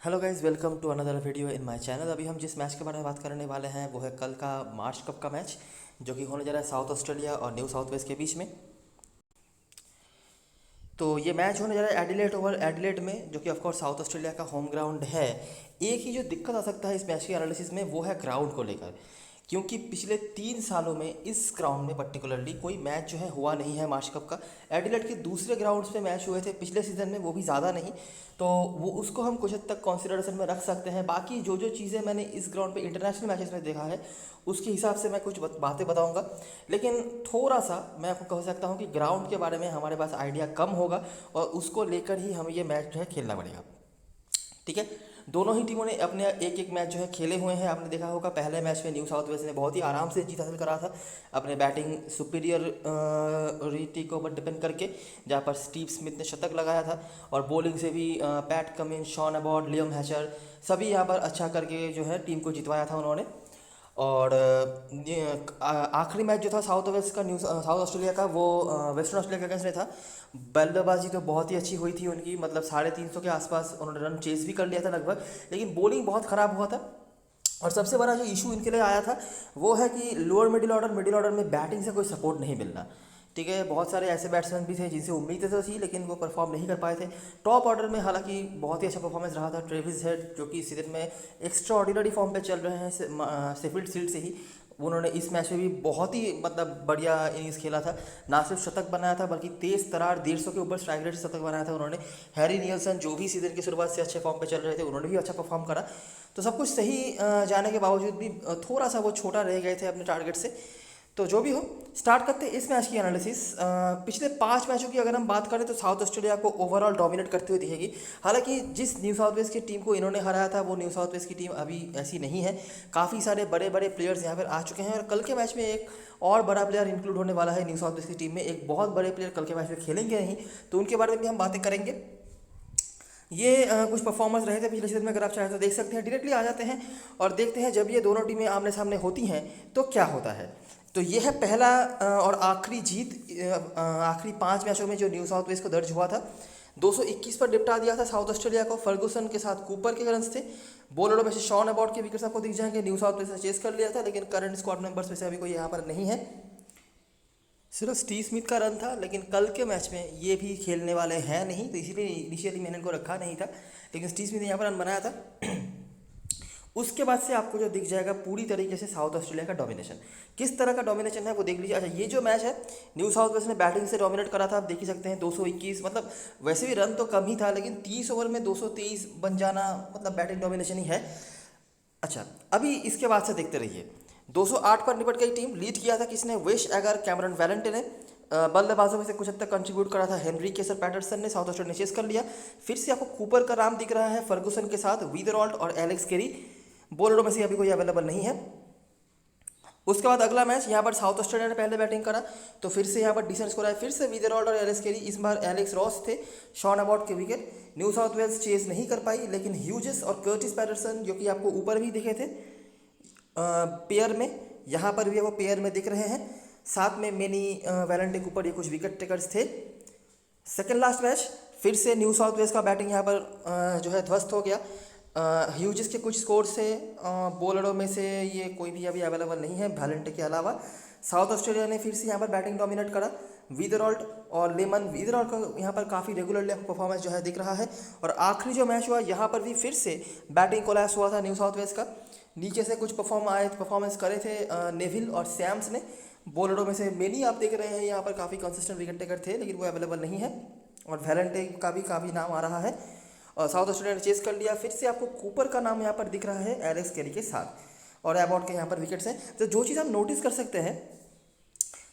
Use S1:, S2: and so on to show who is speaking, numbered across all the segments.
S1: Hello guys, welcome to another video in my channel. अभी हम जिस मैच के बारे में बात करने वाले हैं वो है कल का मार्च कप का मैच, जो कि होने जा रहा है साउथ ऑस्ट्रेलिया और न्यू साउथ वेल्स के बीच में। तो ये मैच होने जा रहा है एडिलेड ओवर एडिलेड में, जो कि ऑफकोर्स साउथ ऑस्ट्रेलिया का होम ग्राउंड है। एक ही जो दिक्कत आ सकता है इस मैच के एनालिसिस में वो है ग्राउंड को लेकर, क्योंकि पिछले 3 सालों में इस ग्राउंड में पर्टिकुलरली कोई मैच जो है हुआ नहीं है मार्च कप का। एडिलेड के दूसरे ग्राउंड्स पे मैच हुए थे पिछले सीज़न में, वो भी ज़्यादा नहीं, तो वो उसको हम कुछ हद तक कंसिडरेशन में रख सकते हैं। बाकी जो जो चीज़ें मैंने इस ग्राउंड पे इंटरनेशनल मैचेस में देखा है उसके हिसाब से मैं कुछ बातें बताऊंगा, लेकिन थोड़ा सा मैं आपको कह सकता हूँ कि ग्राउंड के बारे में हमारे पास आइडिया कम होगा और उसको लेकर ही हमें ये मैच जो है खेलना पड़ेगा। ठीक है, दोनों ही टीमों ने अपने एक एक मैच जो है खेले हुए हैं। आपने देखा होगा पहले मैच में न्यू साउथ वेल्स ने बहुत ही आराम से जीत हासिल करा था अपने बैटिंग सुपीरियर रीति के ऊपर डिपेंड करके, जहाँ पर स्टीव स्मिथ ने शतक लगाया था और बॉलिंग से भी Pat Cummins, Sean Abbott, Liam Hatcher सभी यहाँ पर अच्छा करके जो है टीम को जितवाया था उन्होंने। और आखिरी मैच जो था साउथ वेल्स का साउथ ऑस्ट्रेलिया का, वो वेस्टर्न ऑस्ट्रेलिया के अगेंस्ट में था। बल्लेबाजी तो बहुत ही अच्छी हुई थी उनकी, मतलब 350 के आसपास उन्होंने रन चेस भी कर लिया था लगभग, लेकिन बॉलिंग बहुत ख़राब हुआ था। और सबसे बड़ा जो इशू इनके लिए आया था वो है कि लोअर मिडिल ऑर्डर में बैटिंग से कोई सपोर्ट नहीं मिलना। ठीक है, बहुत सारे ऐसे बैट्समैन भी थे जिनसे उम्मीदें तो थी लेकिन वो परफॉर्म नहीं कर पाए थे। टॉप ऑर्डर में हालांकि बहुत ही अच्छा परफॉर्मेंस रहा था। ट्रेविस हेड जो कि सीजन में एक्स्ट्रा ऑर्डिनरी फॉर्म पे चल रहे हैं शेफील्ड शील्ड से ही, उन्होंने इस मैच में भी बहुत ही मतलब बढ़िया इनिंग्स खेला था। ना सिर्फ शतक बनाया था बल्कि तेज तरार 150 के ऊपर स्ट्राइक रेट से शतक बनाया था उन्होंने। हैरी नियल्सन जो भी सीजन की शुरुआत से अच्छे फॉर्म पे चल रहे थे, उन्होंने भी अच्छा परफॉर्म करा। तो सब कुछ सही जाने के बावजूद भी थोड़ा सा वो छोटा रह गए थे अपने टारगेट से। तो जो भी हो, स्टार्ट करते हैं इस मैच की एनालिसिस। पिछले 5 मैचों की अगर हम बात करें तो साउथ ऑस्ट्रेलिया को ओवरऑल डोमिनेट करते हुए दिखेगी। हालांकि जिस न्यू साउथ वेल्स की टीम को इन्होंने हराया था वो न्यू साउथ वेल्स की टीम अभी ऐसी नहीं है। काफ़ी सारे बड़े बड़े प्लेयर्स यहाँ पर आ चुके हैं और कल के मैच में एक और बड़ा प्लेयर इंक्लूड होने वाला है न्यू साउथ वेल्स की टीम में। एक बहुत बड़े प्लेयर कल के मैच में खेलेंगे नहीं, तो उनके बारे में भी हम बातें करेंगे। ये कुछ परफॉर्मेंस रहे थे पिछले सीजन में, अगर आप चाहें तो देख सकते हैं। डायरेक्टली आ जाते हैं और देखते हैं जब ये दोनों टीमें आमने सामने होती हैं तो क्या होता है। तो ये है पहला और आखिरी जीत आखिरी 5 मैचों में जो न्यू साउथ वेल्स को दर्ज हुआ था। 221 पर निपटा दिया था साउथ ऑस्ट्रेलिया को। फर्गुसन के साथ कूपर के रन्स थे। बॉलरों में से शॉन अबॉट के विकेट्स आपको दिख जाएंगे। न्यू साउथ वेल्स ने चेस कर लिया था, लेकिन करंट स्क्वाड मेंबर्स में से अभी कोई यहाँ पर नहीं है, सिर्फ स्टीव स्मिथ का रन था। लेकिन कल के मैच में ये भी खेलने वाले हैं नहीं, तो इसीलिए इनिशियली मैंने इनको रखा नहीं था, लेकिन स्टीव स्मिथ ने यहाँ पर रन बनाया था। उसके बाद से आपको जो दिख जाएगा पूरी तरीके से साउथ ऑस्ट्रेलिया का डोमिनेशन। किस तरह का डोमिनेशन है वो देख लीजिए। अच्छा, ये जो मैच है न्यू साउथ वेल्स ने बैटिंग से डोमिनेट करा था, आप देख ही सकते हैं 221, मतलब वैसे भी रन तो कम ही था लेकिन 30 ओवर में 223 बन जाना मतलब बैटिंग डोमिनेशन ही है। अच्छा, अभी इसके बाद से देखते रहिए। 208 पर निपट गई टीम। लीड किया था किसने? वेश एगर, कैमरन वैलेंटे ने। बल्लेबाजों में से कुछ हद तक कंट्रीब्यूट करा था हेनरी केसर पैटरसन ने। साउथ ऑस्ट्रेलिया ने चेस कर लिया। फिर से आपको कूपर का नाम दिख रहा है फर्गुसन के साथ, वीदरऑल्ट और एलेक्स केरी। बॉलरों में से अभी कोई अवेलेबल नहीं है। उसके बाद अगला मैच यहाँ पर साउथ ऑस्ट्रेलिया ने पहले बैटिंग करा, तो फिर से यहाँ पर डिसेंट स्कोर आया। फिर से वीदरऑल्ट और एलेक्स केरी, इस बार एलेक्स रॉस थे। शॉन अबॉट के wicket. New South Wales chase नहीं कर पाई, लेकिन ह्यूजेस और कर्टिस पैटरसन जो कि आपको ऊपर भी दिखे थे पेयर में, यहाँ पर भी वो पेयर में दिख रहे हैं। साथ में मेनी वैलेंटे के ऊपर ये कुछ विकेट टेकर्स थे। सेकेंड लास्ट मैच फिर से न्यू साउथ वेल्स का बैटिंग यहाँ पर जो है ध्वस्त हो गया। ह्यूजिस के कुछ स्कोर से बॉलरों में से ये कोई भी अभी अवेलेबल नहीं है वैलेंटे के अलावा। साउथ ऑस्ट्रेलिया ने फिर से यहाँ पर बैटिंग डोमिनेट करा। वीदरऑल्ट और लेमन, वीदरऑल्ट का यहाँ पर काफ़ी रेगुलरली परफॉर्मेंस जो है दिख रहा है। और आखिरी जो मैच हुआ यहाँ पर भी फिर से बैटिंग कोलैप्स हुआ था न्यू साउथ वेल्स का। नीचे से कुछ परफॉर्मेंस करे थे नेविल और सैम्स ने। बॉलरों में से मेनी आप देख रहे हैं यहाँ पर काफ़ी कंसिस्टेंट विकेट टेकर थे, लेकिन वो अवेलेबल नहीं है। और वैलेंटे का भी काफ़ी नाम आ रहा है। और साउथ ऑस्ट्रेलिया ने चेस कर लिया। फिर से आपको कूपर का नाम यहाँ पर दिख रहा है एलेक्स केरी के साथ, और एबॉट के यहाँ पर विकेट्स हैं। तो जो चीज़ हम नोटिस कर सकते हैं,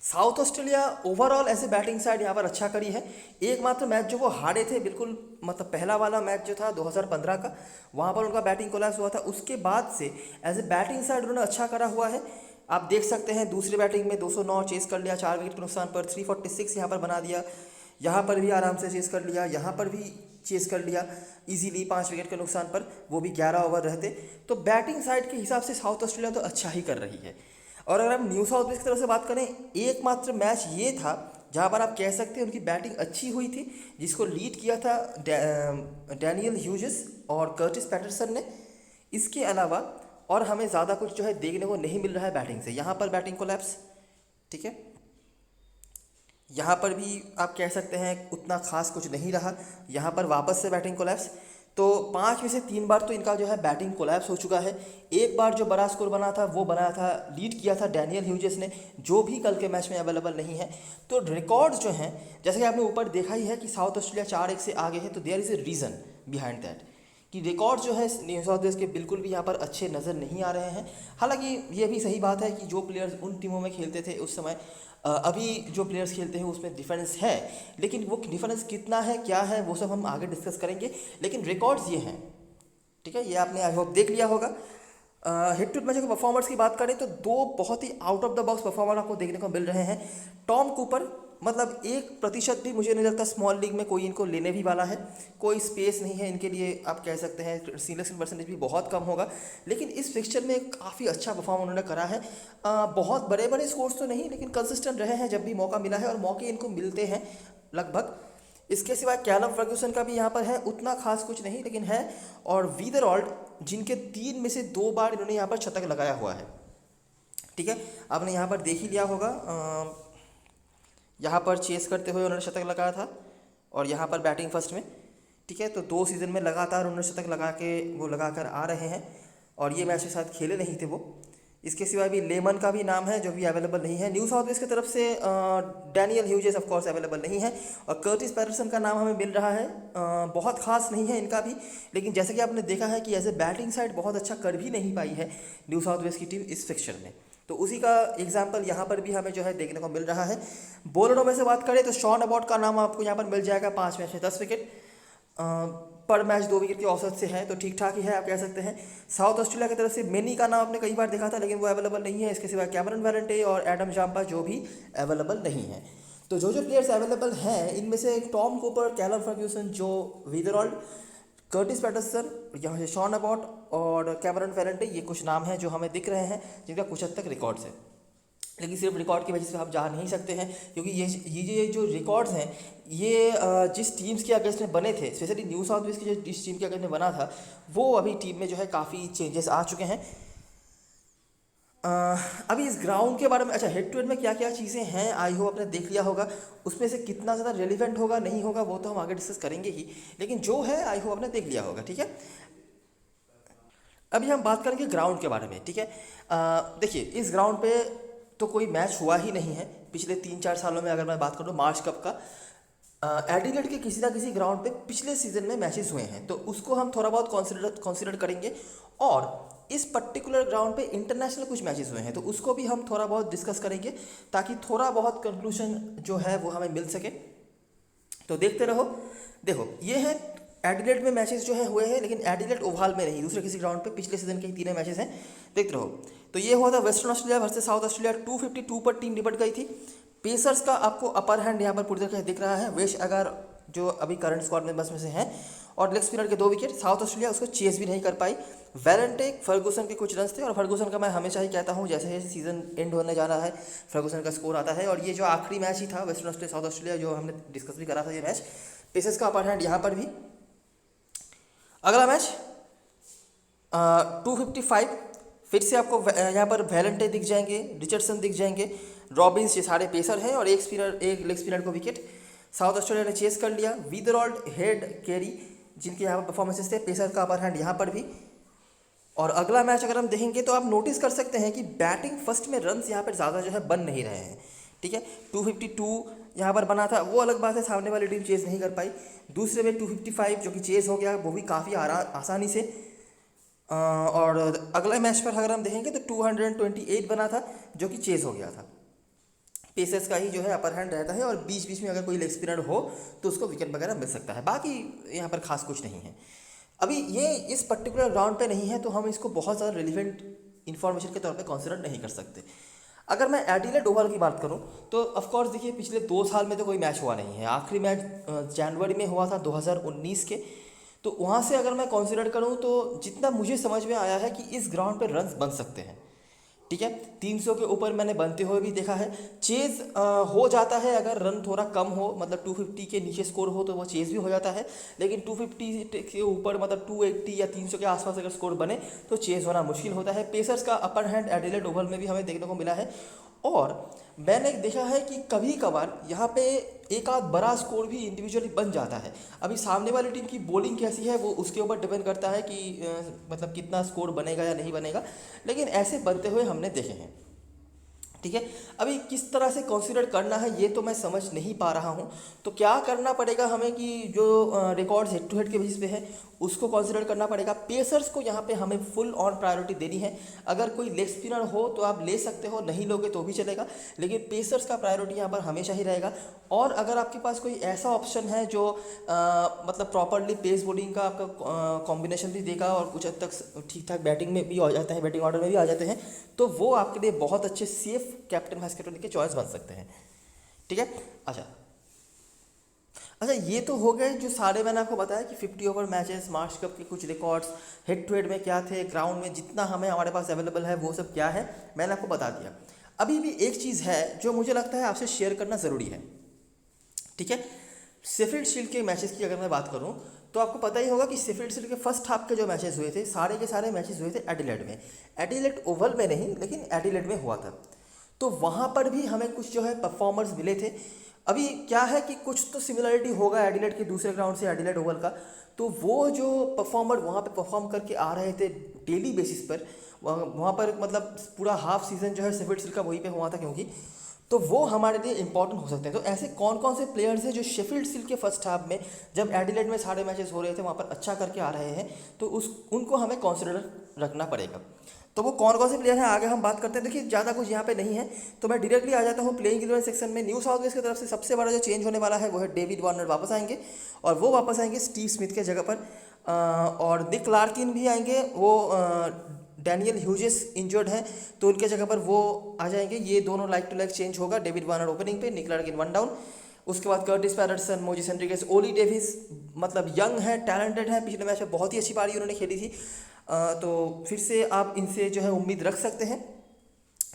S1: साउथ ऑस्ट्रेलिया ओवरऑल ऐसे बैटिंग साइड यहाँ पर अच्छा करी है। एकमात्र मैच जो वो हारे थे बिल्कुल, मतलब पहला वाला मैच जो था 2015 का, वहाँ पर उनका बैटिंग कोलैप्स हुआ था। उसके बाद से एज ए बैटिंग साइड उन्होंने अच्छा करा हुआ है। आप देख सकते हैं दूसरी बैटिंग में 209 चेस कर लिया 4 विकेट के नुकसान पर। 346 यहाँ पर बना दिया। यहाँ पर भी आराम से चेस कर लिया, यहाँ पर भी चेस कर लिया इजीली 5 विकेट के नुकसान पर, वो भी 11 ओवर रहते। तो बैटिंग साइड के हिसाब से साउथ ऑस्ट्रेलिया तो अच्छा ही कर रही है। और अगर हम न्यू साउथ वेल्स की तरफ से बात करें, एकमात्र मैच ये था जहाँ पर आप कह सकते हैं उनकी बैटिंग अच्छी हुई थी, जिसको लीड किया था डैनियल ह्यूजेस और कर्टिस पैटरसन ने। इसके अलावा और हमें ज़्यादा कुछ जो है देखने को नहीं मिल रहा है बैटिंग से। यहाँ पर बैटिंग कोलैप्स, ठीक है, यहाँ पर भी आप कह सकते हैं उतना खास कुछ नहीं रहा। यहाँ पर वापस से बैटिंग कोलैप्स। तो 5 में से 3 बार तो इनका जो है बैटिंग कोलैप्स हो चुका है। एक बार जो बड़ा स्कोर बना था वो बनाया था, लीड किया था डैनियल ह्यूजेस ने, जो भी कल के मैच में अवेलेबल नहीं है। तो रिकॉर्ड्स जो हैं, जैसे कि आपने ऊपर देखा ही है कि साउथ ऑस्ट्रेलिया 4-1 से आगे है, तो there is a reason behind that कि रिकॉर्ड जो है न्यू साउथ वेल्स के बिल्कुल भी यहाँ पर अच्छे नज़र नहीं आ रहे हैं। हालांकि ये भी सही बात है कि जो प्लेयर्स उन टीमों में खेलते थे उस समय, अभी जो प्लेयर्स खेलते हैं उसमें डिफरेंस है, लेकिन वो डिफरेंस कितना है, क्या है, वो सब हम आगे डिस्कस करेंगे। लेकिन रिकॉर्ड्स ये हैं, ठीक है, ये आपने आई होप देख लिया होगा। हेड टू हेड मैच के परफॉर्मर्स की बात करें तो 2 बहुत ही out of the box performer आपको देखने को मिल रहे हैं। टॉम कूपर, मतलब 1% भी मुझे नहीं लगता स्मॉल लीग में कोई इनको लेने भी वाला है, कोई स्पेस नहीं है इनके लिए, आप कह सकते हैं सिलेक्शन परसेंटेज भी बहुत कम होगा। लेकिन इस फिक्सचर में काफ़ी अच्छा परफॉर्म उन्होंने करा है। बहुत बड़े बड़े स्कोर्स तो नहीं, लेकिन कंसिस्टेंट रहे हैं जब भी मौका मिला है, और मौके इनको मिलते हैं लगभग। इसके सिवाय कैलम फर्ग्यूसन का भी यहाँ पर है, उतना खास कुछ नहीं लेकिन है। और वीदरऑल्ड, जिनके 3 में से 2 बार इन्होंने यहाँ पर शतक लगाया हुआ है, ठीक है, आपने यहाँ पर देख ही लिया होगा। यहाँ पर चेस करते हुए उन्होंने शतक लगाया था, और यहाँ पर बैटिंग फर्स्ट में, ठीक है। तो 2 सीज़न में लगातार उन्होंने शतक लगा कर आ रहे हैं, और ये मैच के साथ खेले नहीं थे वो। इसके सिवाय भी लेमन का भी नाम है जो भी अवेलेबल नहीं है। न्यू साउथ वेल्स की तरफ से Daniel Hughes of course available नहीं है, और कर्टिस पैटरसन का नाम हमें मिल रहा है। बहुत खास नहीं है इनका भी, लेकिन जैसे कि आपने देखा है कि एज ए बैटिंग साइड बहुत अच्छा कर भी नहीं पाई है न्यू साउथ वेल्स की टीम इस फिक्सचर में। तो उसी का एग्जाम्पल यहाँ पर भी हमें जो है देखने को मिल रहा है। बॉलरों में से बात करें तो शॉन अबॉट का नाम आपको यहाँ पर मिल जाएगा। 5 मैच में 10 विकेट, पर मैच 2 विकेट के औसत से है, तो ठीक ठाक ही है आप कह सकते हैं। साउथ ऑस्ट्रेलिया की तरफ से मेनी का नाम आपने कई बार देखा था, लेकिन वो अवेलेबल नहीं है। इसके सिवा कैमरन वैलेंटे और एडम जाम्पा जो भी अवेलेबल नहीं है। तो जो प्लेयर्स अवेलेबल हैं इनमें से टॉम कूपर, कैलम फर्ग्यूसन, जो वीदरऑल्ड, कर्टिस पैटरसन, यहाँ से शॉन अबॉट और कैमरन वैलेंटे, ये कुछ नाम हैं जो हमें दिख रहे हैं जिनका कुछ हद तक रिकॉर्ड्स है। लेकिन सिर्फ रिकॉर्ड की वजह से आप जा नहीं सकते हैं, क्योंकि ये जो रिकॉर्ड्स हैं ये जिस टीम्स के अगेंस्ट में बने थे, स्पेशली न्यू साउथ वेल्स की जो जिस टीम के अगेंस्ट में बना था, वो अभी टीम में जो है काफ़ी चेंजेस आ चुके हैं। अभी इस ग्राउंड के बारे में, अच्छा, हेड टू हेड में क्या क्या चीज़ें हैं आई होप आपने देख लिया होगा। उसमें से कितना ज़्यादा रेलिवेंट होगा नहीं होगा वो तो हम आगे डिस्कस करेंगे ही, लेकिन जो है आई होप आपने देख लिया होगा, ठीक है। अभी हम बात करेंगे ग्राउंड के बारे में, ठीक है। देखिए, इस ग्राउंड पे तो कोई मैच हुआ ही नहीं है पिछले 3-4 सालों में। अगर मैं बात करूँ मार्च कप का, एडिलेड के किसी ना किसी ग्राउंड पे पिछले सीजन में मैचेस हुए हैं, तो उसको हम थोड़ा बहुत कंसिडर करेंगे। और इस पर्टिकुलर ग्राउंड पे इंटरनेशनल कुछ मैचेस हुए हैं, तो उसको भी हम थोड़ा बहुत डिस्कस करेंगे, ताकि थोड़ा बहुत कंक्लूजन जो है वो हमें मिल सके। तो देखते रहो। देखो, ये है एडिलेड में मैचेस जो है हुए हैं, लेकिन एडिलेड ओवल में नहीं, दूसरे किसी ग्राउंड पे पिछले सीजन के 3 मैचेस हैं, देखते रहो। तो ये हुआ था western Australia versus south Australia, 252 पर टीम निपट गई थी। पेसर्स का आपको अपर हैंड यहाँ पर पूरी तरह दिख रहा है। वेश अगर जो अभी करंट स्क्वाड में बस में से हैं, और लेग स्पिनर के 2 विकेट। साउथ ऑस्ट्रेलिया उसको चेस भी नहीं कर पाई। वैलेंटे, फर्गूसन के कुछ रन्स थे, और फर्गूसन का मैं हमेशा ही कहता हूँ जैसे जैसे सीजन एंड होने जा रहा है फर्गूसन का स्कोर आता है। और ये जो आखिरी मैच ही था वेस्टर्न ऑस्ट्रेलिया साउथ ऑस्ट्रेलिया, जो हमने डिस्कस भी करा था ये मैच, पेसर्स का अपर हैंड यहाँ पर भी। अगला मैच 255, फिर से आपको यहाँ पर वैलेंटे दिख जाएंगे, रिचर्डसन दिख जाएंगे, रॉबिन्स, ये सारे पेसर हैं, और एक लेग स्पिनर को विकेट। साउथ ऑस्ट्रेलिया ने चेस कर लिया। वीदरऑल्ड, हेड, केरी, जिनके यहाँ पर परफॉर्मेंसेस थे, पेसर का अपर हैंड यहाँ पर भी। और अगला मैच अगर हम देखेंगे तो आप नोटिस कर सकते हैं कि बैटिंग फर्स्ट में रन्स यहाँ पर ज़्यादा जो है बन नहीं रहे हैं, ठीक है। 252 यहाँ पर बना था, वो अलग बात है, सामने वाली टीम चेज नहीं कर पाई। दूसरे में 255 जो कि चेज हो गया, वो भी काफ़ी आसानी से। और अगले मैच पर अगर हम देखेंगे तो 228 बना था, जो कि चेज हो गया था। पेसर्स का ही जो है अपर हैंड रहता है, और बीच बीच में अगर कोई लेग स्पिनर हो तो उसको विकेट वगैरह मिल सकता है। बाकी यहाँ पर खास कुछ नहीं है। अभी ये इस पर्टिकुलर ग्राउंड पे नहीं है, तो हम इसको बहुत ज़्यादा रिलेवेंट इन्फॉर्मेशन के तौर पे कंसिडर नहीं कर सकते। अगर मैं एडिलेड ओवल की बात करूं तो ऑफकोर्स देखिए, पिछले 2 साल में तो कोई मैच हुआ नहीं है। आखिरी मैच जनवरी में हुआ था 2019 के। तो वहाँ से अगर मैं कंसिडर करूँ तो जितना मुझे समझ में आया है कि इस ग्राउंड पर रन्स बन सकते हैं, ठीक है। 300 के ऊपर मैंने बनते हुए भी देखा है। चेज हो जाता है अगर रन थोड़ा कम हो, मतलब 250 के नीचे स्कोर हो तो वो चेज भी हो जाता है, लेकिन 250 के ऊपर मतलब 280 या 300 के आसपास अगर स्कोर बने तो चेज होना मुश्किल होता है। पेसर्स का अपर हैंड एडिलेड ओवल में भी हमें देखने को मिला है, और मैंने देखा है कि कभी कभार यहाँ पे एक आध बड़ा स्कोर भी इंडिविजुअली बन जाता है। अभी सामने वाली टीम की बॉलिंग कैसी है वो उसके ऊपर डिपेंड करता है कि मतलब कितना स्कोर बनेगा या नहीं बनेगा, लेकिन ऐसे बनते हुए हमने देखे हैं। ठीक है। अभी किस तरह से कंसीडर करना है ये तो मैं समझ नहीं पा रहा हूँ। तो क्या करना पड़ेगा हमें कि जो रिकॉर्ड्स हेड टू हेड के बेसिस पे है उसको कंसीडर करना पड़ेगा। पेसर्स को यहाँ पे हमें फुल ऑन प्रायोरिटी देनी है। अगर कोई लेग स्पिनर हो तो आप ले सकते हो, नहीं लोगे तो भी चलेगा, लेकिन पेसर्स का प्रायोरिटी यहाँ पर हमेशा ही रहेगा। और अगर आपके पास कोई ऐसा ऑप्शन है जो मतलब प्रॉपरली पेस बॉलिंग का आपका कॉम्बिनेशन भी देगा और कुछ हद तक ठीक ठाक बैटिंग में भी आ जाता है, बैटिंग ऑर्डर में भी आ जाते हैं, तो वो आपके लिए बहुत अच्छे सेफ कैप्टन वाइस कैप्टन के चॉइस बन सकते हैं। ठीक है। अच्छा अच्छा, ये तो हो गए जो सारे मैंने आपको बताया कि 50 ओवर मैचेस, मार्च कप के कुछ रिकॉर्ड्स, हेड टू हेड में क्या थे, ग्राउंड में जितना हमें हमारे पास अवेलेबल है वो सब क्या है मैंने आपको बता दिया। अभी भी एक चीज़ है जो मुझे लगता है आपसे शेयर करना ज़रूरी है। ठीक है। शेफील्ड शील्ड के मैचेस की अगर मैं बात करूं तो आपको पता ही होगा कि शेफील्ड शील्ड के फर्स्ट हाफ के जो मैचेस हुए थे सारे के सारे मैचेस हुए थे एडिलेड में। एडिलेड ओवल में नहीं, लेकिन एडिलेड में हुआ था। तो वहाँ पर भी हमें कुछ जो है परफॉर्मर्स मिले थे। अभी क्या है कि कुछ तो सिमिलरिटी होगा एडिलेड के दूसरे ग्राउंड से एडिलेड ओवल का, तो वो जो परफॉर्मर वहाँ पे परफॉर्म करके आ रहे थे डेली बेसिस पर, वहाँ पर मतलब पूरा हाफ सीज़न जो है शेफील्ड शील्ड का वहीं पे हुआ था, क्योंकि तो वो हमारे लिए इंपॉर्टेंट हो सकते हैं। तो ऐसे कौन कौन से प्लेयर्स हैं जो शेफील्ड शील्ड के फर्स्ट हाफ में जब एडिलेड में सारे मैचेस हो रहे थे वहाँ पर अच्छा करके आ रहे हैं, तो उनको हमें कंसिडर रखना पड़ेगा। तो वो कौन कौन से प्लेयर हैं आगे हम बात करते हैं। देखिए ज़्यादा कुछ यहाँ पे नहीं है, तो मैं डायरेक्टली आ जाता हूँ प्लेइंग 11 सेक्शन में। न्यू साउथ वेल्स की तरफ से सबसे बड़ा जो चेंज होने वाला है वो है डेविड वार्नर वापस आएंगे, और वो वापस आएंगे स्टीव स्मिथ के जगह पर, और निक लार्किन भी आएंगे। वो डैनियल ह्यूजेस इंजर्ड हैं तो उनके जगह पर वो आ जाएंगे। ये दोनों लाइक टू लाइक चेंज होगा। डेविड वार्नर ओपनिंग पे, निक लार्किन वन डाउन। उसके बाद कर्टिस पैटरसन, मोजिस हेनरिक्स, ओली डेविस, मतलब यंग है, टैलेंटेड है, पिछले मैच में बहुत ही अच्छी पारी उन्होंने खेली थी, तो फिर से आप इनसे जो है उम्मीद रख सकते हैं।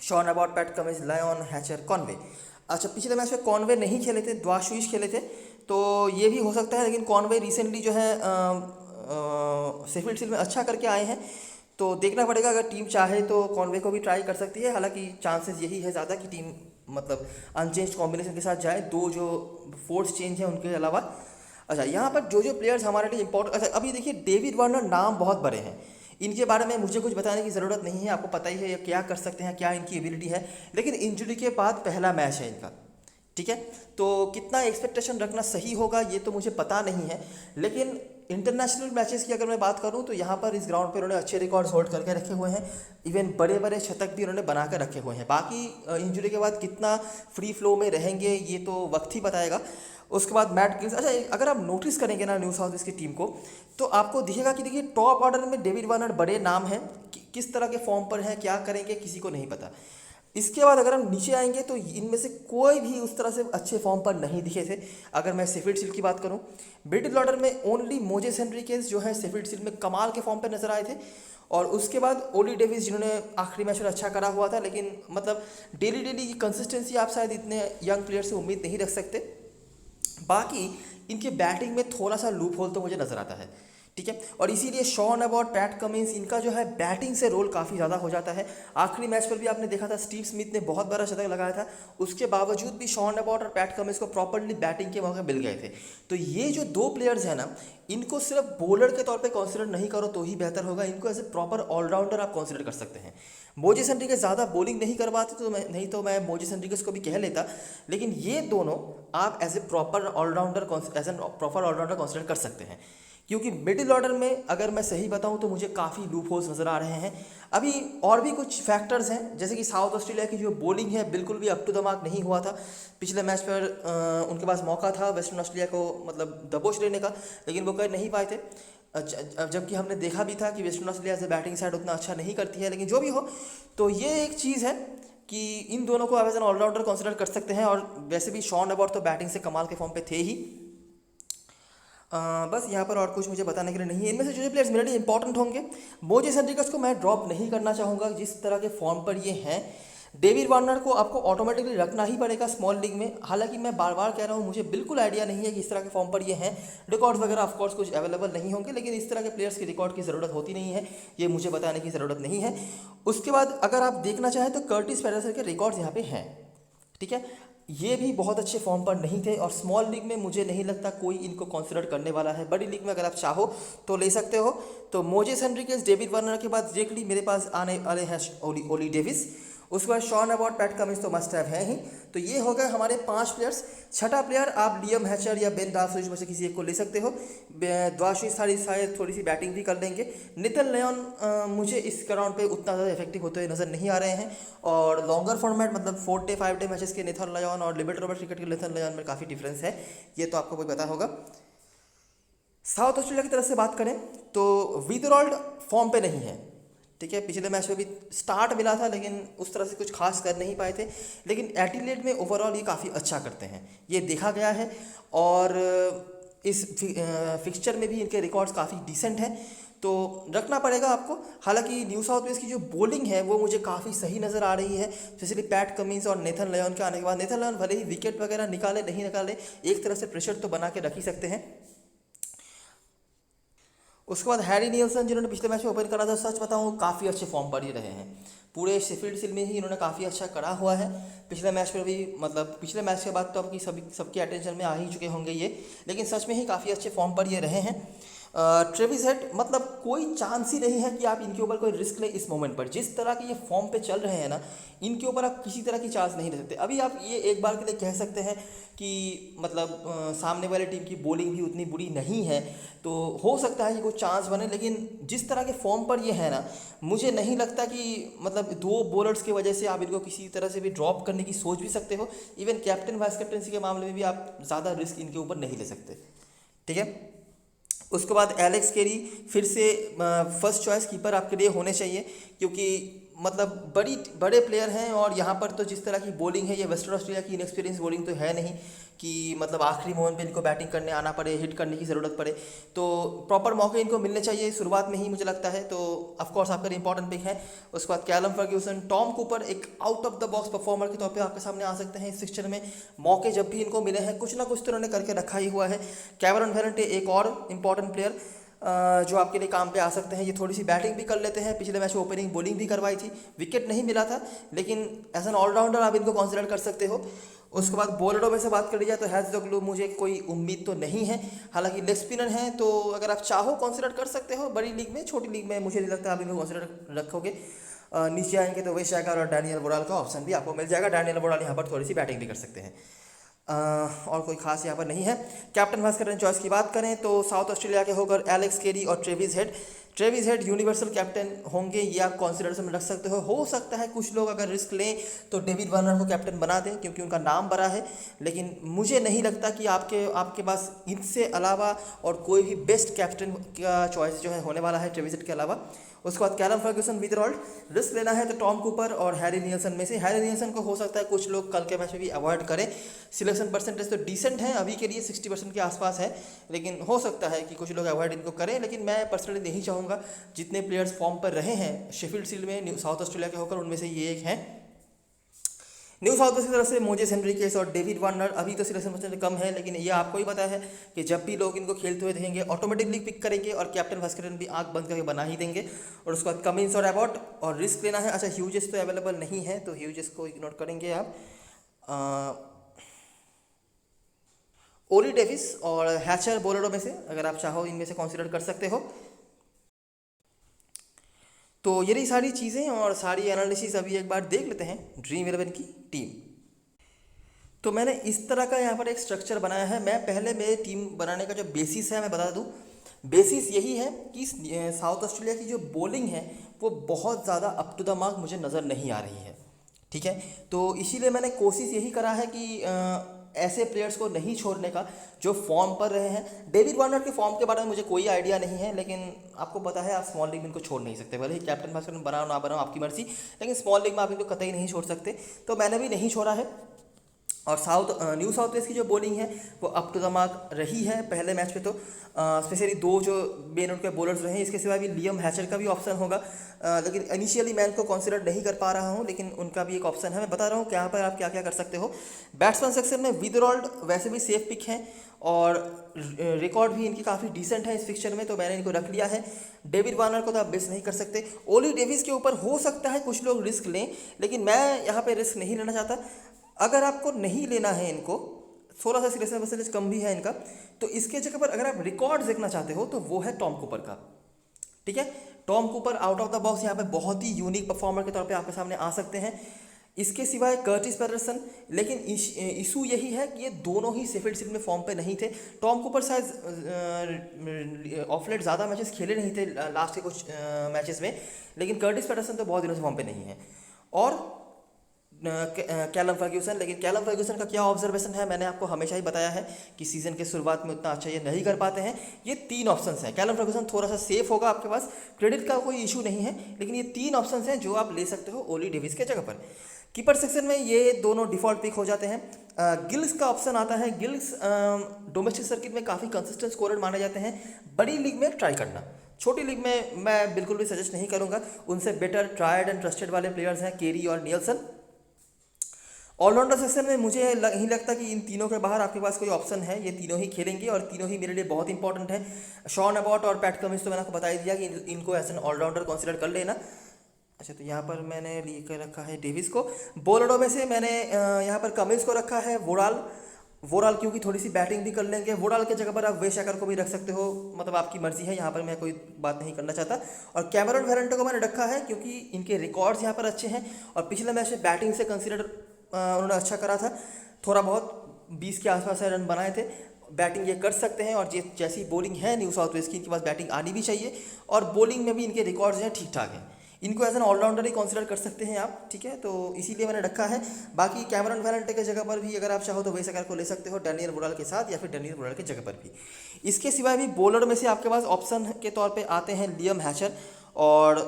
S1: Sean Abbott, Pat Cummins, Lyon, Hatcher, Conway. अच्छा, पिछले मैच में कॉनवे नहीं खेले थे, द्वाशुइश खेले थे, तो ये भी हो सकता है। लेकिन कॉनवे रिसेंटली जो है शेफील्ड शील्ड में अच्छा करके आए हैं, तो देखना पड़ेगा। अगर टीम चाहे तो कॉनवे को भी ट्राई कर सकती है, हालांकि चांसेस यही है ज़्यादा कि टीम मतलब अनचेंज कॉम्बिनेशन के साथ जाए, दो जो फोर्स चेंज है उनके अलावा। अच्छा, यहाँ पर जो प्लेयर्स हमारे लिए इंपॉर्टेंट, अच्छा अभी देखिए डेविड वार्नर नाम बहुत बड़े हैं, इनके बारे में मुझे कुछ बताने की ज़रूरत नहीं है, आपको पता ही है ये क्या कर सकते हैं, क्या इनकी एबिलिटी है। लेकिन इंजरी के बाद पहला मैच है इनका, ठीक है, तो कितना एक्सपेक्टेशन रखना सही होगा ये तो मुझे पता नहीं है। लेकिन इंटरनेशनल मैचेस की अगर मैं बात करूं तो यहाँ पर इस ग्राउंड पर उन्होंने अच्छे रिकॉर्ड्स होल्ड करके रखे हुए हैं, इवन बड़े बड़े शतक भी उन्होंने बना कर रखे हुए हैं। बाकी इंजरी के बाद कितना फ्री फ्लो में रहेंगे ये तो वक्त ही बताएगा। उसके बाद मैट गिल्स, अच्छा अगर आप नोटिस करेंगे ना न्यू साउथ वेल्स की टीम को, तो आपको दिखेगा कि देखिए टॉप ऑर्डर में डेविड वार्नर बड़े नाम हैं, किस तरह के फॉर्म पर हैं, क्या करेंगे किसी को नहीं पता। इसके बाद अगर हम नीचे आएंगे तो इनमें से कोई भी उस तरह से अच्छे फॉर्म पर नहीं दिखे थे। अगर मैं शेफील्ड शील्ड की बात करूं, मिडिल ऑर्डर में ओनली मोजेस हेनरिक्स जो है शेफील्ड शील्ड में कमाल के फॉर्म पर नजर आए थे, और उसके बाद ओली डेविस जिन्होंने आखिरी मैच में अच्छा करा हुआ था, लेकिन मतलब डेली डेली की कंसिस्टेंसी आप शायद इतने यंग प्लेयर से उम्मीद नहीं रख सकते। बाकी इनके बैटिंग में थोड़ा सा लूप होल तो मुझे नज़र आता है, ठीक है, और इसीलिए शॉन अबाउट, पैट कमिंस, इनका जो है बैटिंग से रोल काफ़ी ज़्यादा हो जाता है। आखिरी मैच पर भी आपने देखा था स्टीव स्मिथ ने बहुत बड़ा शतक लगाया था, उसके बावजूद भी शॉन अबाउट और पैट कमिंस को प्रॉपर्ली बैटिंग के मौके मिल गए थे। तो ये जो दो प्लेयर्स हैं ना, इनको सिर्फ बॉलर के तौर पे कंसीडर नहीं करो तो ही बेहतर होगा, इनको एज ए प्रॉपर ऑलराउंडर आप कंसीडर कर सकते हैं। मोजिस हेनरिक्स ज़्यादा बॉलिंग नहीं करवाते तो मैं मोजिस हेनरिक्स को भी कह लेता, लेकिन ये दोनों आप as a proper allrounder consider कर सकते हैं। क्योंकि मिडिल ऑर्डर में अगर मैं सही बताऊं तो मुझे काफ़ी लूप होल्स नज़र आ रहे हैं। अभी और भी कुछ फैक्टर्स हैं, जैसे कि साउथ ऑस्ट्रेलिया की जो बॉलिंग है बिल्कुल भी अप टू द मार्क नहीं हुआ था। पिछले मैच पर उनके पास मौका था वेस्टर्न ऑस्ट्रेलिया को मतलब दबोच लेने का, लेकिन वो कर नहीं पाए थे। जबकि हमने देखा भी था कि वेस्टर्न ऑस्ट्रेलिया से बैटिंग साइड उतना अच्छा नहीं करती है। लेकिन जो भी हो, तो ये एक चीज़ है कि इन दोनों को आप एज एन ऑलराउंडर कंसिडर कर सकते हैं। और वैसे भी शॉन अबाउट तो बैटिंग से कमाल के फॉर्म पे थे ही। बस यहाँ पर और कुछ मुझे बताने के लिए नहीं है। इनमें से जो प्लेयर्स मेरे लिए इंपॉर्टेंट होंगे, मोजेस हेनरिक्स को मैं ड्रॉप नहीं करना चाहूँगा जिस तरह के फॉर्म पर ये हैं। डेविड वार्नर को आपको ऑटोमेटिकली रखना ही पड़ेगा स्मॉल लीग में। हालांकि मैं बार बार कह रहा हूँ, मुझे बिल्कुल आइडिया नहीं है कि इस तरह के फॉर्म पर ये हैं। रिकॉर्ड्स वगैरह ऑफकोर्स कुछ अवेलेबल नहीं होंगे, लेकिन इस तरह के प्लेयर्स की रिकॉर्ड की ज़रूरत होती नहीं है, ये मुझे बताने की ज़रूरत नहीं है। उसके बाद अगर आप देखना चाहें तो कर्टिस पेडरसन के रिकॉर्ड्स यहाँ पे हैं, ठीक है। ये भी बहुत अच्छे फॉर्म पर नहीं थे और स्मॉल लीग में मुझे नहीं लगता कोई इनको कंसिडर करने वाला है। बड़ी लीग में अगर आप चाहो तो ले सकते हो। तो मोजेस हेनरिक्स, डेविड वार्नर के बाद डायरेक्टली मेरे पास आने वाले हैं ओली डेविस, उसके बाद शॉन अबॉट, पैट कमिंस तो मस्ट हैव है ही। तो ये हो गए हमारे 5 प्लेयर्स। छठा प्लेयर आप लियम हैचर या बेन डाल्फ्रिज में से किसी एक को ले सकते हो। द्वाशी सारी शायद थोड़ी सी बैटिंग भी कर लेंगे। नितन लियोन मुझे इस ग्राउंड पे उतना ज़्यादा इफेक्टिव होते हुए नज़र नहीं आ रहे हैं। और लॉन्गर फॉर्मेट मतलब 4 डे 5 डे मैचेस के निथन लियोन और लिमिटेड ओवर क्रिकेट के निथन लियोन में काफ़ी डिफरेंस है, ये तो आपको कोई पता होगा। साउथ ऑस्ट्रेलिया की तरफ से बात करें तो विदरॉल्ड फॉर्म पे नहीं है, ठीक है। पिछले मैच में भी स्टार्ट मिला था लेकिन उस तरह से कुछ खास कर नहीं पाए थे, लेकिन एडिलेड में ओवरऑल ये काफ़ी अच्छा करते हैं, ये देखा गया है। और इस फिक्सचर में भी इनके रिकॉर्ड्स काफ़ी डिसेंट हैं, तो रखना पड़ेगा आपको। हालांकि न्यू साउथ वेल्स की जो बॉलिंग है वो मुझे काफ़ी सही नज़र आ रही है, स्पेशली पैट कमिंस और नेथन लियोन के आने के बाद। नेथन लियोन भले ही विकेट वगैरह निकाले नहीं निकाले, एक तरह से प्रेशर तो बना के रख ही सकते हैं। उसके बाद हैरी नीलसन जिन्होंने पिछले मैच में ओपन करा था, सच बताऊँ काफ़ी अच्छे फॉर्म पर ही रहे हैं। पूरे शेफील्ड शील्ड में ही इन्होंने काफ़ी अच्छा करा हुआ है। पिछले मैच में भी मतलब पिछले मैच के बाद तो आपकी सबकी अटेंशन में आ ही चुके होंगे ये, लेकिन सच में ही काफ़ी अच्छे फॉर्म पर ये रहे हैं। ट्रेविस हेड मतलब कोई चांस ही नहीं है कि आप इनके ऊपर कोई रिस्क लें इस मोमेंट पर। जिस तरह के ये फॉर्म पे चल रहे हैं ना, इनके ऊपर आप किसी तरह की चांस नहीं ले सकते। अभी आप ये एक बार के लिए कह सकते हैं कि मतलब सामने वाली टीम की बॉलिंग भी उतनी बुरी नहीं है, तो हो सकता है कि कोई चांस बने, लेकिन जिस तरह के फॉर्म पर ये है ना, मुझे नहीं लगता कि मतलब 2 बॉलर्स की वजह से आप इनको किसी तरह से भी ड्रॉप करने की सोच भी सकते हो। इवन कैप्टन वाइस कैप्टनसी के मामले में भी आप ज़्यादा रिस्क इनके ऊपर नहीं ले सकते, ठीक है। उसके बाद एलेक्स केरी फिर से फर्स्ट चॉइस कीपर आपके लिए होने चाहिए, क्योंकि मतलब बड़े प्लेयर हैं और यहाँ पर तो जिस तरह की बॉलिंग है, ये वेस्टर्न ऑस्ट्रेलिया की इनएक्सपीरियंस बॉलिंग तो है नहीं कि मतलब आखिरी मोमेंट पे इनको बैटिंग करने आना पड़े, हिट करने की ज़रूरत पड़े। तो प्रॉपर मौके इनको मिलने चाहिए शुरुआत में ही, मुझे लगता है। तो ऑफकोर्स आपका इंपॉर्टेंट पिक है। उसके बाद कैलम फर्ग्यूसन, टॉम कूपर एक out of the box performer के तौर पे आपके सामने आ सकते हैं इस फिक्सचर में। मौके जब भी इनको मिले हैं कुछ ना कुछ तो इन्होंने करके रखा ही हुआ है। कैमरन वेरेंटे एक और इम्पॉर्टेंट प्लेयर जो आपके लिए काम पे आ सकते हैं। ये थोड़ी सी बैटिंग भी कर लेते हैं, पिछले मैच में ओपनिंग बॉलिंग भी करवाई थी, विकेट नहीं मिला था, लेकिन एज एन ऑलराउंडर आप इनको कंसिडर कर सकते हो। उसके बाद बॉलरों में से बात कर ली जाए तो हैज़ मुझे कोई उम्मीद तो नहीं है। हालांकि लेग स्पिनर हैं तो अगर आप चाहो कंसिडर कर सकते हो बड़ी लीग में। छोटी लीग में मुझे नहीं लगता आप इनको कंसिडर रखोगे। नीचे आएंगे तो वेश जैगर और डैनियल वोडाल का ऑप्शन भी आपको मिल जाएगा। डैनियल वोडाल यहाँ पर थोड़ी सी बैटिंग भी कर सकते हैं। और कोई खास यहाँ पर नहीं है। कैप्टन वाइस कैप्टन चॉइस की बात करें तो साउथ ऑस्ट्रेलिया के होकर एलेक्स केरी और Travis head. Travis head universal captain होंगे, ये आप कॉन्सिडरेशन में रख सकते हो सकता है कुछ लोग अगर रिस्क लें तो डेविड वार्नर को कैप्टन बना दें क्योंकि उनका नाम बड़ा है, लेकिन मुझे नहीं लगता कि आपके पास इनसे अलावा और कोई भी बेस्ट कैप्टन का चॉइस जो है होने वाला है ट्रेविस हेड के अलावा। उसके बाद कैलम फर्ग्यूसन विदरॉल्ड। रिस्क लेना है तो टॉम कूपर और हैरी नीलसन में से। हैरी नीलसन को हो सकता है कुछ लोग कल के मैच में भी अवॉइड करें। सिलेक्शन परसेंटेज तो डिसेंट है अभी के लिए, 60% के आसपास है, लेकिन हो सकता है कि कुछ लोग अवॉइड इनको करें। लेकिन मैं पर्सनली नहीं चाहूँगा। जितने प्लेयर्स फॉर्म पर रहे हैं शेफील्ड शील्ड में साउथ ऑस्ट्रेलिया के होकर, उनमें से ये एक हैं। न्यू साउथ वेल्स की तरफ से मोजेस हेनरिक्स और डेविड वार्नर। अभी तो सिलेक्शन परसेंटेज कम है, लेकिन ये आपको ही पता है कि जब भी लोग इनको खेलते हुए देखेंगे ऑटोमेटिकली पिक करेंगे और कैप्टन वाइस कैप्टन भी आंख बंद करके बना ही देंगे। और उसके बाद कमिंस और एबॉट। और रिस्क लेना है, अच्छा ह्यूजेस तो अवेलेबल नहीं है तो ह्यूजेस को इग्नोर करेंगे आप। ओली डेविस और हैचर बॉलरों में से अगर आप चाहो इनमें से कंसिडर कर सकते हो। तो ये रही सारी चीज़ें और सारी एनालिसिस अभी एक बार देख लेते हैं ड्रीम 11 की टीम। तो मैंने इस तरह का यहाँ पर एक स्ट्रक्चर बनाया है। मैं पहले मेरी टीम बनाने का जो बेसिस है मैं बता दूँ। बेसिस यही है कि साउथ ऑस्ट्रेलिया की जो बॉलिंग है वो बहुत ज़्यादा अप टू द मार्क मुझे नज़र नहीं आ रही है, ठीक है। तो इसीलिए मैंने कोशिश यही करा है कि ऐसे प्लेयर्स को नहीं छोड़ने का जो फॉर्म पर रहे हैं। डेविड वार्नर के फॉर्म के बारे में मुझे कोई आइडिया नहीं है, लेकिन आपको पता है आप स्मॉल लीग में इनको छोड़ नहीं सकते। भले ही कैप्टन वाइस कैप्टन बनाओ ना बनाओ आपकी मर्जी, लेकिन स्मॉल लीग में आप इनको कतई नहीं छोड़ सकते, तो मैंने भी नहीं छोड़ा है। और न्यू साउथ वेल्स की जो बॉलिंग है वो अप टू द मार्क रही है पहले मैच पे। तो स्पेशली दो जो मेन उनके बॉलर्स रहे हैं, इसके सिवा भी लियम हैचर का भी ऑप्शन होगा, लेकिन इनिशियली मैं इनको कंसिडर नहीं कर पा रहा हूं, लेकिन उनका भी एक ऑप्शन है। मैं बता रहा हूं यहाँ पर आप क्या क्या कर सकते हो। बैट्समैन सेक्शन में विदरॉल्ड वैसे भी सेफ पिक है और रिकॉर्ड भी इनकी काफ़ी डिसेंट है इस फिक्चर में, तो मैंने इनको रख लिया है। डेविड वार्नर को तो आप बेस नहीं कर सकते। ओली डेविस के ऊपर हो सकता है कुछ लोग रिस्क लें, लेकिन मैं यहाँ पे रिस्क नहीं लेना चाहता। अगर आपको नहीं लेना है इनको, 16 से 63% कम भी है इनका, तो इसके जगह पर अगर आप रिकॉर्ड देखना चाहते हो तो वो है टॉम कूपर का। ठीक है, Tom Cooper out of the box यहाँ पे बहुत ही यूनिक परफॉर्मर के तौर पे आपके सामने आ सकते हैं। इसके सिवाय कर्टिस पैटरसन, लेकिन इशू यही है कि ये दोनों ही शेफील्ड शील्ड में फॉर्म पे नहीं थे। टॉम कूपर शायद ऑफ लेट ज़्यादा मैचेस खेले नहीं थे लास्ट के कुछ मैचेस में, लेकिन कर्टिस पैटरसन तो बहुत दिनों से फॉर्म पे नहीं है। और कैलम फर्ग्यूसन, लेकिन कैलम फर्ग्यूसन का क्या ऑब्जर्वेशन है, मैंने आपको हमेशा ही बताया है कि सीजन के शुरुआत में उतना अच्छा ये नहीं कर पाते हैं। ये 3 ऑप्शंस हैं। कैलम फर्ग्यूसन थोड़ा सा सेफ होगा आपके पास, क्रेडिट का कोई इशू नहीं है, लेकिन ये 3 ऑप्शंस हैं जो आप ले सकते हो ओली डेविस के जगह पर। कीपर सेक्शन में ये दोनों डिफॉल्ट पिक हो जाते हैं। गिल्स का ऑप्शन आता है। गिल्स डोमेस्टिक सर्किट में काफ़ी कंसिस्टेंट स्कोरर माने जाते हैं। बड़ी लीग में ट्राई करना, छोटी लीग में मैं बिल्कुल भी सजेस्ट नहीं करूँगा। उनसे बेटर ट्राइड एंड ट्रस्टेड वाले प्लेयर्स हैं केरी और नियल्सन। ऑलराउंडर सेक्शन में मुझे नहीं लगता कि इन तीनों के बाहर आपके पास कोई ऑप्शन है। ये तीनों ही खेलेंगे और तीनों ही मेरे लिए बहुत इंपॉर्टेंट है। शॉन अबॉट और पैट कमिंस तो मैंने आपको बता ही दिया कि इनको एज एन ऑलराउंडर कंसिडर कर लेना। अच्छा, तो यहाँ पर मैंने लेकर रखा है डेविस को। बॉलरों में से मैंने यहाँ पर कमिंस को रखा है। वोराल क्योंकि थोड़ी सी बैटिंग भी कर लेंगे। वोराल के जगह पर आप वेशेकर को भी रख सकते हो, मतलब आपकी मर्जी है, यहाँ पर मैं कोई बात नहीं करना चाहता। और कैमरन वेरेंटो को मैंने रखा है क्योंकि इनके रिकॉर्ड्स यहाँ पर अच्छे हैं और पिछले मैच में बैटिंग से कंसिडर उन्होंने अच्छा करा था, थोड़ा बहुत 20 के आसपास रन बनाए थे। बैटिंग ये कर सकते हैं और जैसी बॉलिंग है न्यू साउथ वेल्स की, इनके पास बैटिंग आनी भी चाहिए और बॉलिंग में भी इनके रिकॉर्ड्स हैं ठीक ठाक हैं। इनको एज एन ऑलराउंडर ही कंसिडर कर सकते हैं आप, ठीक है, तो इसीलिए मैंने रखा है। बाकी कैमरन वेरेंटे के जगह पर भी अगर आप चाहो तो वेशेकर को ले सकते हो डैनियल वुडाल के साथ, या फिर डैनियल वुडाल के जगह पर भी। इसके सिवाय भी बॉलर में से आपके पास ऑप्शन के तौर पर आते हैं लियम हैचर और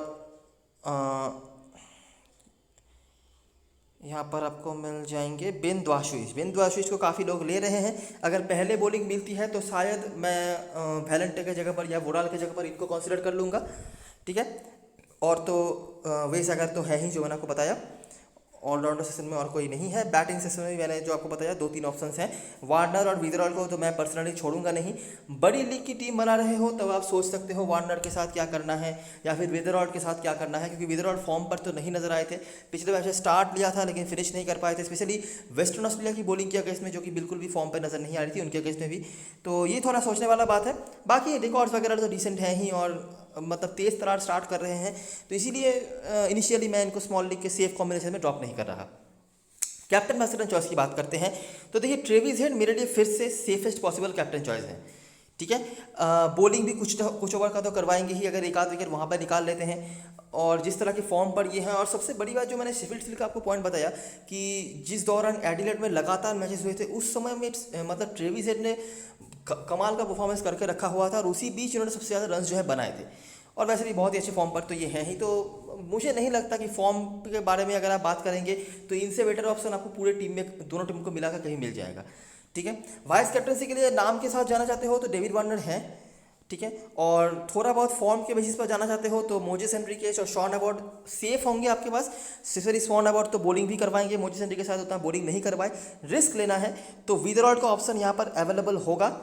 S1: यहाँ पर आपको मिल जाएंगे बेन द्वाशुइच को काफ़ी लोग ले रहे हैं। अगर पहले बॉलिंग मिलती है तो शायद मैं वेलेंटे के जगह पर या वुडाल के जगह पर इनको कंसिडर कर लूँगा, ठीक है। और तो वेशेकर तो है ही जो मैंने आपको बताया। ऑलराउंडर सेशन में और कोई नहीं है। बैटिंग सेशन में मैंने जो आपको बताया 2-3 ऑप्शंस हैं। वार्नर और विदरॉल को तो मैं पर्सनली छोड़ूंगा नहीं। बड़ी लीग की टीम बना रहे हो तब आप सोच सकते हो वार्नर के साथ क्या करना है या फिर विदरॉल के साथ क्या करना है, क्योंकि विदरॉल फॉर्म पर तो नहीं नजर आए थे। पिछले मैच में स्टार्ट लिया था लेकिन फिनिश नहीं कर पाए थे, स्पेशली वेस्टर्न ऑस्ट्रेलिया की बॉलिंग के अगेंस्ट में, जो कि बिल्कुल भी फॉर्म पर नजर नहीं आ रही थी उनके अगेंस्ट में भी। तो ये थोड़ा सोचने वाला बात है। बाकी रिकॉर्ड्स वगैरह तो डिसेंट है ही और मतलब तेज तरार स्टार्ट कर रहे हैं, तो इसीलिए इनिशियली मैं इनको स्मॉल लीग के सेफ कॉम्बिनेशन में ड्रॉप नहीं कर रहा। कैप्टन वाइस कैप्टन चॉइस की बात करते हैं तो देखिए ट्रेविस हेड मेरे लिए फिर से सेफेस्ट पॉसिबल कैप्टन चॉइस है, ठीक है। बॉलिंग भी कुछ ओवर का तो करवाएंगे ही अगर एक आध विकेट वहाँ पर निकाल लेते हैं, और जिस तरह की फॉर्म पर ये हैं। और सबसे बड़ी बात जो मैंने शेफील्ड शील्ड का आपको पॉइंट बताया कि जिस दौरान एडिलेड में लगातार मैचेस हुए थे उस समय में मतलब ट्रेविस हेड ने कमाल का परफॉर्मेंस करके रखा हुआ था और उसी बीच उन्होंने सबसे ज़्यादा रन जो है बनाए थे, और वैसे भी बहुत ही अच्छे फॉर्म पर तो ये हैं ही। तो मुझे नहीं लगता कि फॉर्म के बारे में अगर आप बात करेंगे तो इनसे बेटर ऑप्शन आपको पूरे टीम में दोनों टीम को मिलाकर कहीं मिल जाएगा, ठीक है। वाइस कैप्टनसी के लिए नाम के साथ जाना चाहते हो तो डेविड वार्नर है, ठीक है। और थोड़ा बहुत फॉर्म के बेसिस पर जाना चाहते हो तो मोजेस हेनरिक्स और शॉन अबॉट सेफ होंगे आपके पास। स्पेशली शॉन अबॉट तो बॉलिंग भी करवाएंगे, मोजेस हेनरिक्स के साथ उतना बॉलिंग नहीं करवाए। रिस्क लेना है तो विदरॉल्ड का ऑप्शन यहाँ पर अवेलेबल होगा।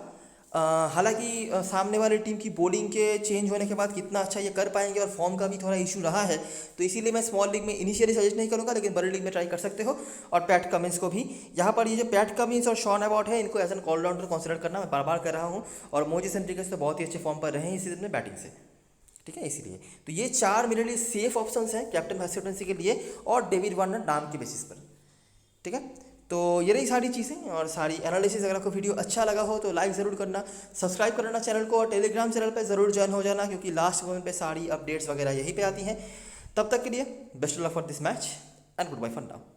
S1: हालांकि सामने वाली टीम की बॉलिंग के चेंज होने के बाद कितना अच्छा ये कर पाएंगे और फॉर्म का भी थोड़ा इशू रहा है, तो इसीलिए मैं स्मॉल लीग में इनिशियली सजेस्ट नहीं करूंगा, लेकिन बड़ी लीग में ट्राई कर सकते हो। और पैट कमिंस को भी यहाँ पर, ये जो पैट कमिंस और शॉन अबॉट है इनको एज एन ऑलराउंडर कंसिडर करना मैं बार बार कर रहा हूँ। और मोजेस हेनरिक्स तो बहुत ही अच्छे फॉर्म पर रहे हैं इस सीजन में बैटिंग से, ठीक है। इसीलिए तो ये 4 मेरे लिए सेफ ऑप्शंस हैं कैप्टन वाइस कैप्टनसी के लिए और डेविड वार्नर नाम के बेसिस पर, ठीक है। तो ये रही सारी चीज़ें और सारी एनालिसिस। अगर आपको वीडियो अच्छा लगा हो तो लाइक ज़रूर करना, सब्सक्राइब करना चैनल को, और टेलीग्राम चैनल पे ज़रूर ज्वाइन हो जाना, क्योंकि लास्ट मोमेंट पे सारी अपडेट्स वगैरह यहीं पे आती हैं। तब तक के लिए best of luck for this match and goodbye for now.